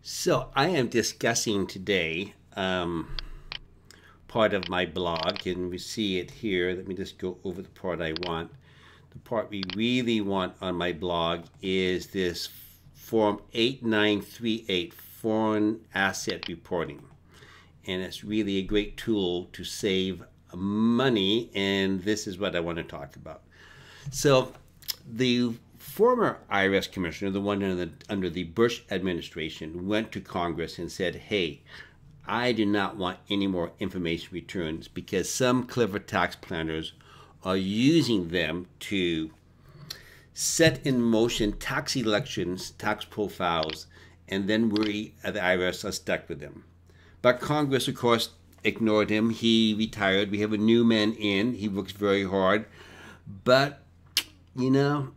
So I am discussing today part of my blog, and we see it here. Let me just go over the part I want. The part we really want on my blog is this Form 8938, Foreign Asset Reporting. And it's really a great tool to save money, and this is what I want to talk about. So the former IRS Commissioner, the one under the Bush administration, went to Congress and said, hey, I do not want any more information returns because some clever tax planners are using them to set in motion tax elections, tax profiles, and then we at the IRS are stuck with them. But Congress, of course, ignored him. He retired. We have a new man in. He works very hard. But, you know,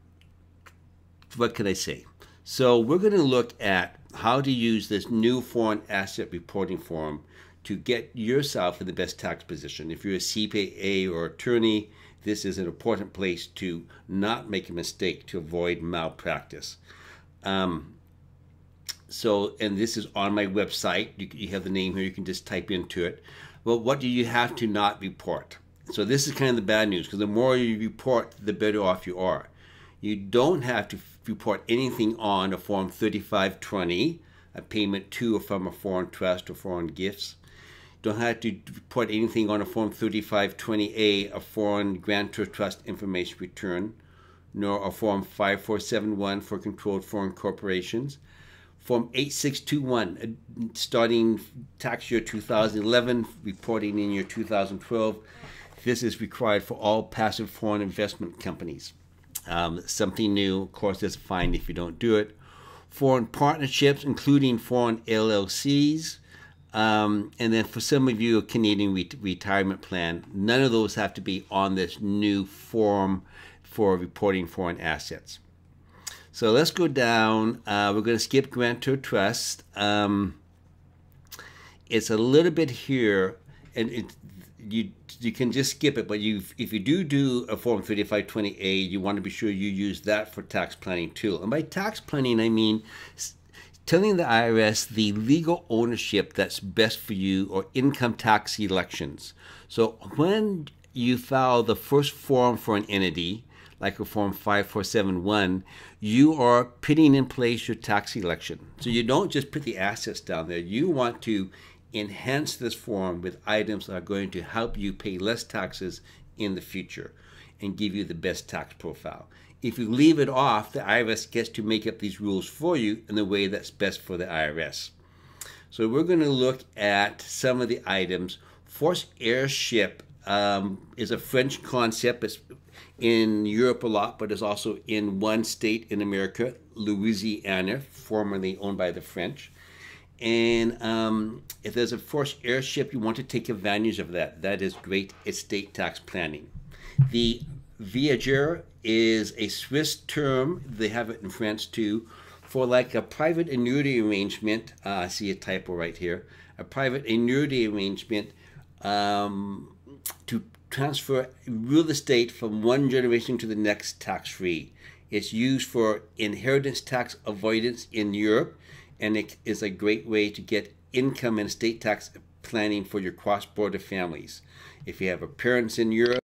what can I say? So we're going to look at how to use this new foreign asset reporting form to get yourself in the best tax position. If you're a CPA or attorney, this is an important place to not make a mistake to avoid malpractice. And this is on my website. You have the name here. You can just type into it. Well, what do you have to not report? So this is kind of the bad news, because the more you report, the better off you are. You don't have to report anything on a Form 3520, a payment to or from a foreign trust or foreign gifts. You don't have to report anything on a Form 3520A, a foreign grantor trust information return, nor a Form 5471 for controlled foreign corporations. Form 8621, starting tax year 2011, reporting in year 2012. This is required for all passive foreign investment companies. Something new, of course, that's fine if you don't do it. Foreign partnerships, including foreign LLCs. And then for some of you, a Canadian retirement plan. None of those have to be on this new form for reporting foreign assets. So let's go down. We're going to skip grantor trust. It's a little bit here, and you can just skip it. But if you do a Form 3520A, you want to be sure you use that for tax planning too. And by tax planning, I mean telling the IRS the legal ownership that's best for you or income tax elections. So when you file the first form for an entity, like a Form 5471, you are putting in place your tax election. So you don't just put the assets down there. You want to enhance this form with items that are going to help you pay less taxes in the future and give you the best tax profile. If you leave it off, the IRS gets to make up these rules for you in the way that's best for the IRS. So we're going to look at some of the items. Forced heirship is a French concept. It's in Europe a lot, but it's also in one state in America, Louisiana, formerly owned by the French. And if there's a forced heirship, you want to take advantage of that. That is great estate tax planning. The viager is a Swiss term. They have it in France too, for like a private annuity arrangement. I see a typo right here. A private annuity arrangement to transfer real estate from one generation to the next tax-free. It's used for inheritance tax avoidance in Europe, and it is a great way to get income and estate tax planning for your cross-border families. If you have a parents in Europe,